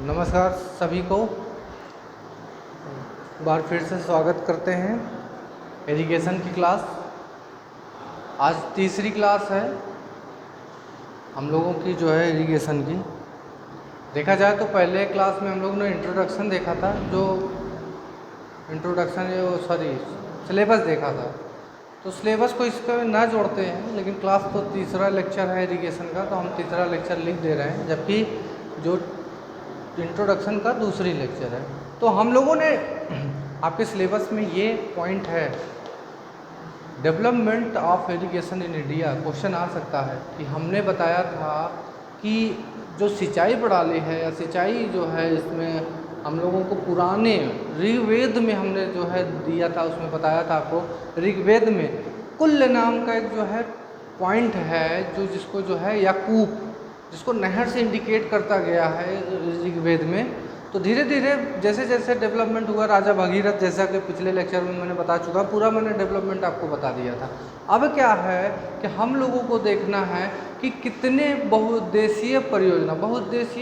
नमस्कार सभी को, बार फिर से स्वागत करते हैं एजुकेशन की क्लास। आज तीसरी क्लास है हम लोगों की जो है एजुकेशन की। देखा जाए तो पहले क्लास में हम लोगों ने इंट्रोडक्शन देखा था, जो सिलेबस देखा था। तो सिलेबस को इसके ना जोड़ते हैं, लेकिन क्लास तो तीसरा लेक्चर है एजुकेशन का, तो हम तीसरा लेक्चर लिख दे रहे हैं, जबकि जो इंट्रोडक्शन का दूसरी लेक्चर है। तो हम लोगों ने आपके सिलेबस में ये पॉइंट है, development of education in India. Question आ सकता है कि हमने बताया था कि जो सिंचाई प्रणाली है या सिंचाई जो है, इसमें हम लोगों को पुराने ऋग्वेद में हमने जो है दिया था, उसमें बताया था आपको ऋग्वेद में कुल्ल नाम का एक जो है पॉइंट है, जो जिसको जो है याकूब, जिसको नहर से इंडिकेट करता गया है ऋग्वेद में। तो धीरे धीरे जैसे जैसे डेवलपमेंट हुआ, राजा भगीरथ, जैसा कि पिछले लेक्चर में मैंने बता चुका, पूरा मैंने डेवलपमेंट आपको बता दिया था। अब क्या है कि हम लोगों को देखना है कि कितने बहुउद्देशीय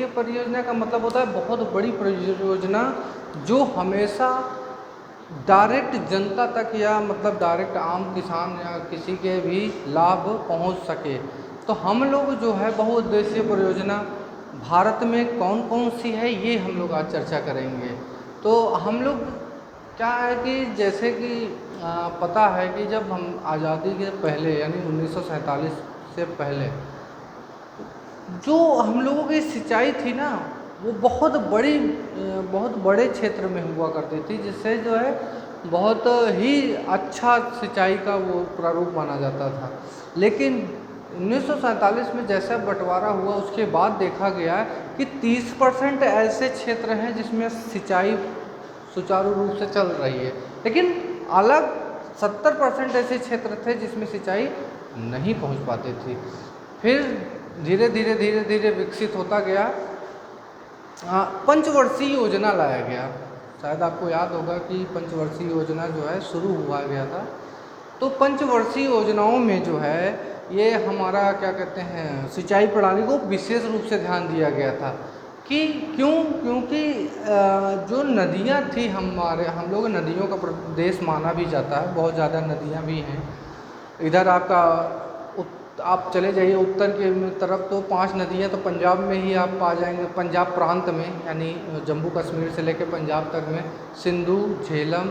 परियोजना का मतलब होता है बहुत बड़ी परियोजना, जो हमेशा डायरेक्ट जनता तक या मतलब डायरेक्ट आम किसान या किसी के भी लाभ पहुंच सके। तो हम लोग जो है बहुउद्देशीय परियोजना भारत में कौन कौन सी है, ये हम लोग आज चर्चा करेंगे। तो हम लोग क्या है कि जैसे कि पता है कि जब हम आज़ादी के पहले यानी 1947 से पहले जो हम लोगों की सिंचाई थी ना, वो बहुत बड़े क्षेत्र में हुआ करती थी, जिससे जो है बहुत ही अच्छा सिंचाई का वो प्रारूप माना जाता था। लेकिन 1947 में जैसा बंटवारा हुआ, उसके बाद देखा गया कि 30% ऐसे क्षेत्र हैं जिसमें सिंचाई सुचारू रूप से चल रही है, लेकिन अलग 70% ऐसे क्षेत्र थे जिसमें सिंचाई नहीं पहुंच पाती थी। फिर धीरे धीरे विकसित होता गया। पंचवर्षीय योजना लाया गया। शायद आपको याद होगा कि पंचवर्षीय योजना जो है शुरू हुआ गया था। तो पंचवर्षीय योजनाओं में जो है ये हमारा क्या कहते हैं, सिंचाई प्रणाली को विशेष रूप से ध्यान दिया गया था। कि क्योंकि जो नदियाँ थी, हम लोग नदियों का प्रदेश माना भी जाता है, बहुत ज़्यादा नदियाँ भी हैं। इधर आपका आप चले जाइए उत्तर की तरफ, तो 5 नदियाँ तो पंजाब में ही आप पा जाएंगे, पंजाब प्रांत में, यानी जम्मू कश्मीर से लेकर पंजाब तक में सिंधु, झेलम,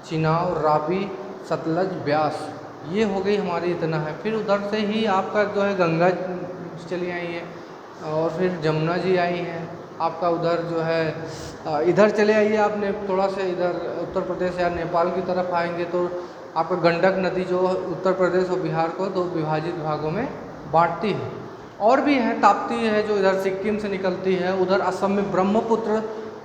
चिनाब, रावी, सतलज, ब्यास, ये हो गई हमारी इतना है। फिर उधर से ही आपका जो है गंगा चली आई है, और फिर जमुना जी आई हैं आपका। उधर जो है इधर चले आइए आपने थोड़ा सा, इधर उत्तर प्रदेश या नेपाल की तरफ आएंगे तो आपका गंडक नदी जो उत्तर प्रदेश और बिहार को 2 विभाजित भागों में बांटती है। और भी है, ताप्ती है जो इधर सिक्किम से निकलती है। उधर असम में ब्रह्मपुत्र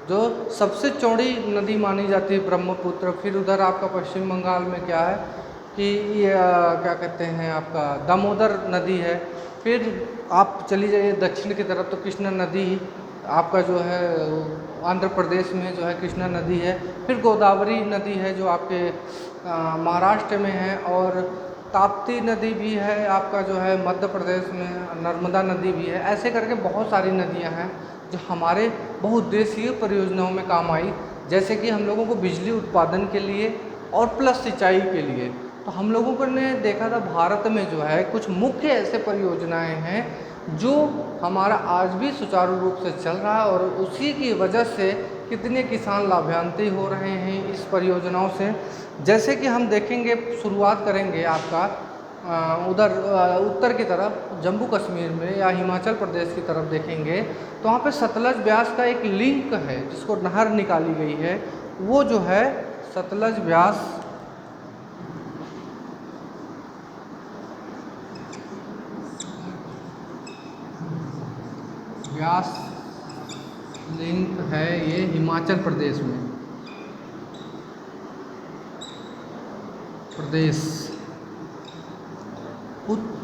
जो सबसे चौड़ी नदी मानी जाती है, ब्रह्मपुत्र। फिर उधर आपका पश्चिम बंगाल में क्या है कि ये क्या कहते हैं, आपका दामोदर नदी है। फिर आप चली जाइए दक्षिण की तरफ, तो कृष्णा नदी आपका जो है आंध्र प्रदेश में जो है कृष्णा नदी है। फिर गोदावरी नदी है जो आपके महाराष्ट्र में है, और ताप्ती नदी भी है आपका जो है मध्य प्रदेश में, नर्मदा नदी भी है। ऐसे करके बहुत सारी नदियां हैं जो हमारे बहुउद्देशीय परियोजनाओं में काम आई, जैसे कि हम लोगों को बिजली उत्पादन के लिए और प्लस सिंचाई के लिए। तो हम लोगों को ने देखा था भारत में जो है कुछ मुख्य ऐसे परियोजनाएं हैं जो हमारा आज भी सुचारू रूप से चल रहा है, और उसी की वजह से कितने किसान लाभान्वित हो रहे हैं इस परियोजनाओं से। जैसे कि हम देखेंगे, शुरुआत करेंगे आपका उधर उत्तर की तरफ जम्मू कश्मीर में या हिमाचल प्रदेश की तरफ देखेंगे, तो वहाँ पे सतलज ब्यास का एक लिंक है जिसको नहर निकाली गई है, वो जो है सतलज ब्यास लिंक है, ये हिमाचल प्रदेश में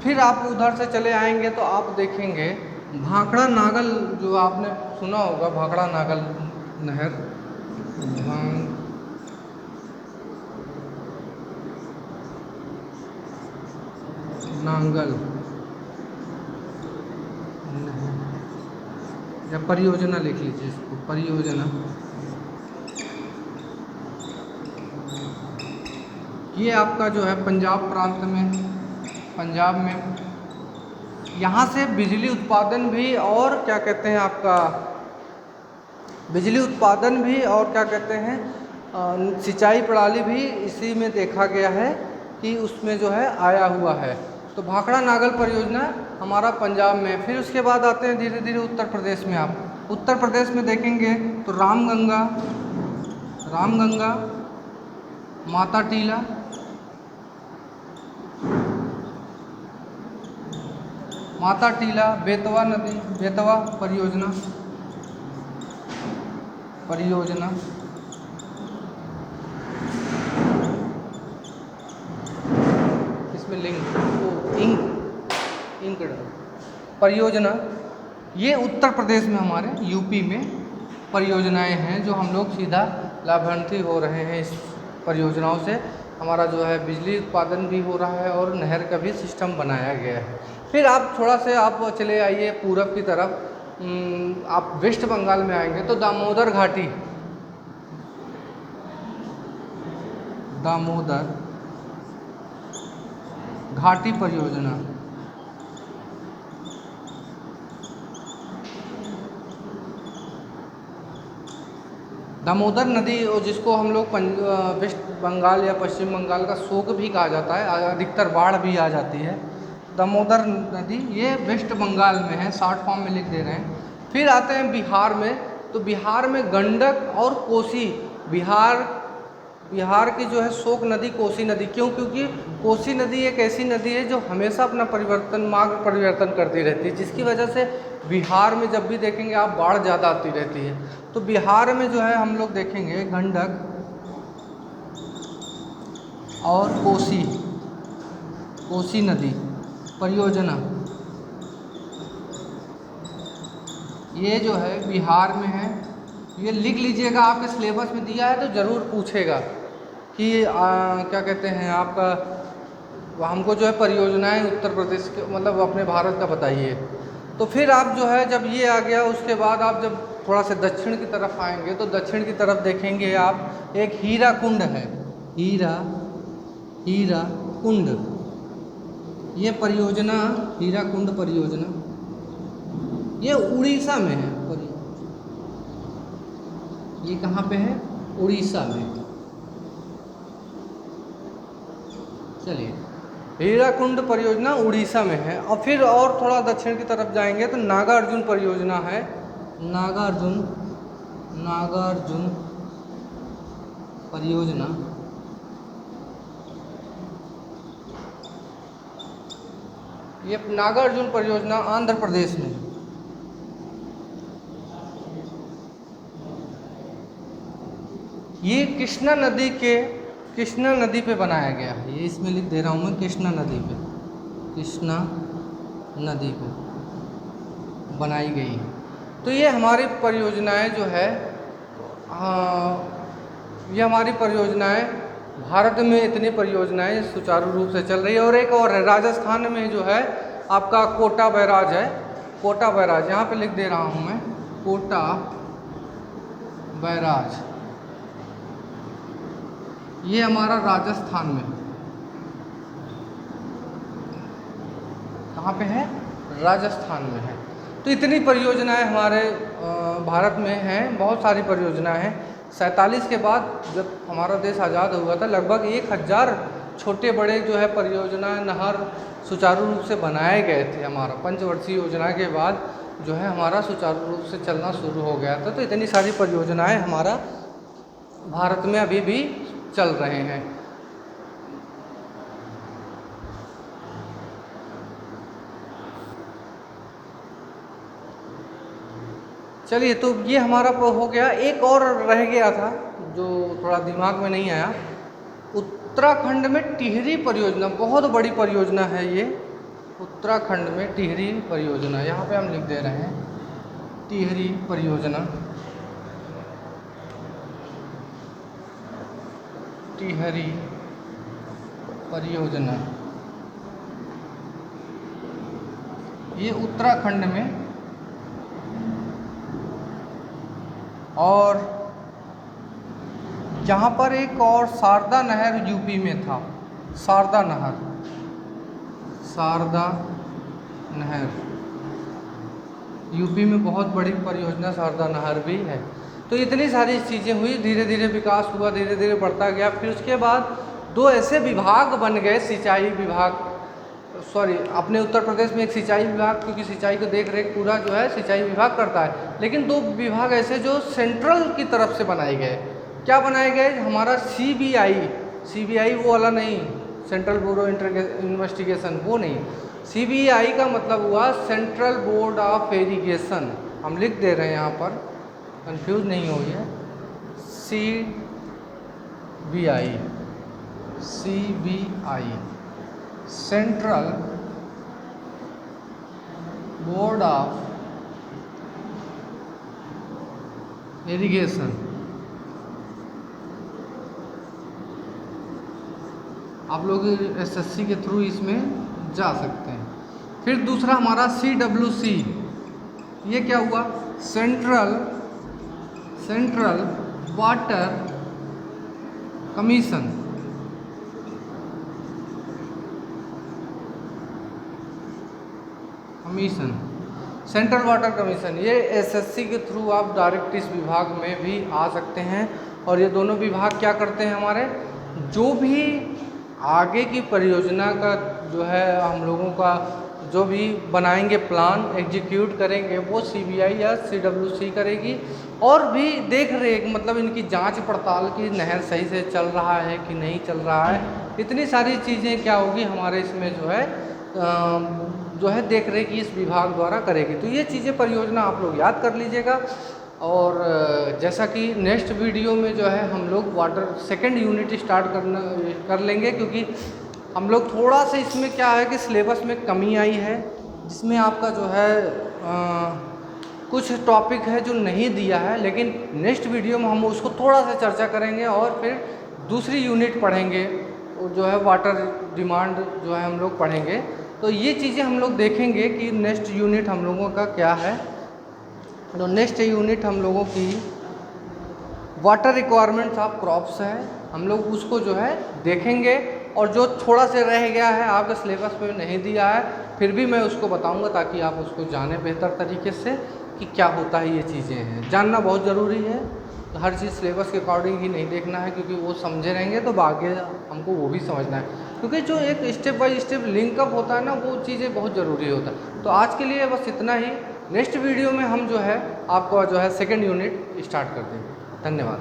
फिर आप उधर से चले आएंगे तो आप देखेंगे भाखड़ा नागल, जो आपने सुना होगा, भाखड़ा नागल नहर, नांगल या परियोजना लिख लीजिए इसको, परियोजना। ये आपका जो है पंजाब प्रांत में, पंजाब में यहाँ से बिजली उत्पादन भी और क्या कहते हैं आपका, बिजली उत्पादन भी और क्या कहते हैं सिंचाई प्रणाली भी इसी में देखा गया है कि उसमें जो है आया हुआ है। तो भाखड़ा नागल परियोजना हमारा पंजाब में। फिर उसके बाद आते हैं धीरे धीरे उत्तर प्रदेश में। आप उत्तर प्रदेश में देखेंगे तो रामगंगा, रामगंगा, माता टीला, माता टीला, बेतवा नदी, बेतवा परियोजना, परियोजना, इसमें लिंक इंक परियोजना। ये उत्तर प्रदेश में हमारे यूपी में परियोजनाएं हैं जो हम लोग सीधा लाभान्वित हो रहे हैं इस परियोजनाओं से। हमारा जो है बिजली उत्पादन भी हो रहा है और नहर का भी सिस्टम बनाया गया है। फिर आप थोड़ा से आप चले आइए पूरब की तरफ, आप वेस्ट बंगाल में आएंगे तो दामोदर घाटी, दामोदर घाटी परियोजना, दामोदर नदी और जिसको हम लोग वेस्ट बंगाल या पश्चिम बंगाल का शोक भी कहा जाता है, अधिकतर बाढ़ भी आ जाती है। दामोदर नदी ये वेस्ट बंगाल में है, शॉर्ट फॉर्म में लिख दे रहे हैं। फिर आते हैं बिहार में, तो बिहार में गंडक और कोसी, बिहार की जो है शोक नदी कोसी नदी। क्यों? क्योंकि कोसी नदी एक ऐसी नदी है जो हमेशा अपना मार्ग परिवर्तन करती रहती है, जिसकी वजह से बिहार में जब भी देखेंगे आप बाढ़ ज़्यादा आती रहती है। तो बिहार में जो है हम लोग देखेंगे गंडक और कोसी नदी परियोजना, ये जो है बिहार में है। ये लिख लीजिएगा, आपके सिलेबस में दिया है तो ज़रूर पूछेगा कि क्या कहते हैं आपका, हमको जो है परियोजनाएं उत्तर प्रदेश के मतलब अपने भारत का बताइए। तो फिर आप जो है जब ये आ गया उसके बाद आप जब थोड़ा से दक्षिण की तरफ आएंगे तो दक्षिण की तरफ देखेंगे आप एक हीरा कुंड है, हीरा कुंड, ये परियोजना हीरा कुंड परियोजना ये उड़ीसा में है। ये कहाँ पे है? उड़ीसा में। चलिए, हीराकुंड परियोजना उड़ीसा में है। और फिर और थोड़ा दक्षिण की तरफ जाएंगे तो नागार्जुन परियोजना है, नागार्जुन परियोजना, ये नागार्जुन परियोजना आंध्र प्रदेश में। ये कृष्णा नदी पे बनाया गया है। ये इसमें लिख दे रहा हूँ मैं, कृष्णा नदी पे बनाई गई है। तो ये हमारी परियोजनाएं जो है, ये हमारी परियोजनाएं भारत में इतनी परियोजनाएं सुचारू रूप से चल रही है। और एक और है राजस्थान में जो है आपका कोटा बैराज है, कोटा बैराज यहाँ पे लिख दे रहा हूँ मैं, कोटा बैराज, ये हमारा राजस्थान में। कहाँ पे है? राजस्थान में है। तो इतनी परियोजनाएं हमारे भारत में हैं, बहुत सारी परियोजनाएं हैं। 47 के बाद जब हमारा देश आज़ाद हुआ था लगभग 1000 छोटे बड़े जो है परियोजनाएं नहर सुचारू रूप से बनाए गए थे। हमारा पंचवर्षीय योजना के बाद जो है हमारा सुचारू रूप से चलना शुरू हो गया था। तो इतनी सारी परियोजनाएं हमारा भारत में अभी भी चल रहे हैं। चलिए, तो ये हमारा हो गया। एक और रह गया था जो थोड़ा दिमाग में नहीं आया, उत्तराखंड में टिहरी परियोजना, बहुत बड़ी परियोजना है ये। उत्तराखंड में टिहरी परियोजना, यहाँ पे हम लिख दे रहे हैं टिहरी परियोजना, टिहरी परियोजना, ये उत्तराखंड में और यहाँ पर एक और शारदा नहर यूपी में था, शारदा नहर यूपी में बहुत बड़ी परियोजना शारदा नहर भी है। तो इतनी सारी चीज़ें हुई, धीरे धीरे विकास हुआ, धीरे धीरे बढ़ता गया। फिर उसके बाद 2 ऐसे विभाग बन गए, सिंचाई विभाग, अपने उत्तर प्रदेश में एक सिंचाई विभाग, क्योंकि सिंचाई को देख रेख पूरा जो है सिंचाई विभाग करता है। लेकिन 2 विभाग ऐसे जो सेंट्रल की तरफ से बनाए गए। क्या बनाए गए? हमारा सीबीआई वो वाला नहीं, सेंट्रल ब्यूरो इन्वेस्टिगेशन, वो नहीं। सीबीआई का मतलब हुआ सेंट्रल बोर्ड ऑफ इरिगेशन। हम लिख दे रहे हैं यहाँ पर, कंफ्यूज नहीं होइए। CBI central board of irrigation. आप लोग एसएससी के थ्रू इसमें जा सकते हैं। फिर दूसरा हमारा CWC, ये क्या हुआ? Central water commission. Central water commission, ये एसएससी के थ्रू आप डायरेक्ट इस विभाग में भी आ सकते हैं। और ये दोनों विभाग क्या करते हैं? हमारे जो भी आगे की परियोजना का जो है हम लोगों का जो भी बनाएंगे, प्लान एग्जीक्यूट करेंगे, वो सीबीआई या सीडब्ल्यूसी करेगी। और भी देख रेख, मतलब इनकी जांच पड़ताल की, नहर सही से चल रहा है कि नहीं चल रहा है, इतनी सारी चीज़ें क्या होगी हमारे इसमें जो है देख रेख इस विभाग द्वारा करेगी। तो ये चीज़ें परियोजना आप लोग याद कर लीजिएगा। और जैसा कि नेक्स्ट वीडियो में जो है हम लोग वाटर सेकेंड यूनिट स्टार्ट कर लेंगे, क्योंकि हम लोग थोड़ा सा इसमें क्या है कि सिलेबस में कमी आई है, जिसमें आपका जो है कुछ टॉपिक है जो नहीं दिया है। लेकिन नेक्स्ट वीडियो में हम उसको थोड़ा सा चर्चा करेंगे और फिर दूसरी यूनिट पढ़ेंगे, जो है वाटर डिमांड जो है हम लोग पढ़ेंगे। तो ये चीज़ें हम लोग देखेंगे कि नेक्स्ट यूनिट हम लोगों का क्या है। तो नेक्स्ट यूनिट हम लोगों की वाटर रिक्वायरमेंट्स ऑफ क्रॉप्स है, हम लोग उसको जो है देखेंगे। और जो थोड़ा सा रह गया है आपके सिलेबस में नहीं दिया है, फिर भी मैं उसको बताऊंगा ताकि आप उसको जाने बेहतर तरीके से कि क्या होता है। ये चीज़ें हैं, जानना बहुत ज़रूरी है। तो हर चीज़ सिलेबस के अकॉर्डिंग ही नहीं देखना है, क्योंकि वो समझे रहेंगे तो आगे हमको वो भी समझना है। क्योंकि जो एक स्टेप बाय स्टेप लिंकअप होता है ना, वो चीज़ें बहुत ज़रूरी होता है। तो आज के लिए बस इतना ही। नेक्स्ट वीडियो में हम जो है आपको जो है सेकेंड यूनिट स्टार्ट कर देंगे। धन्यवाद।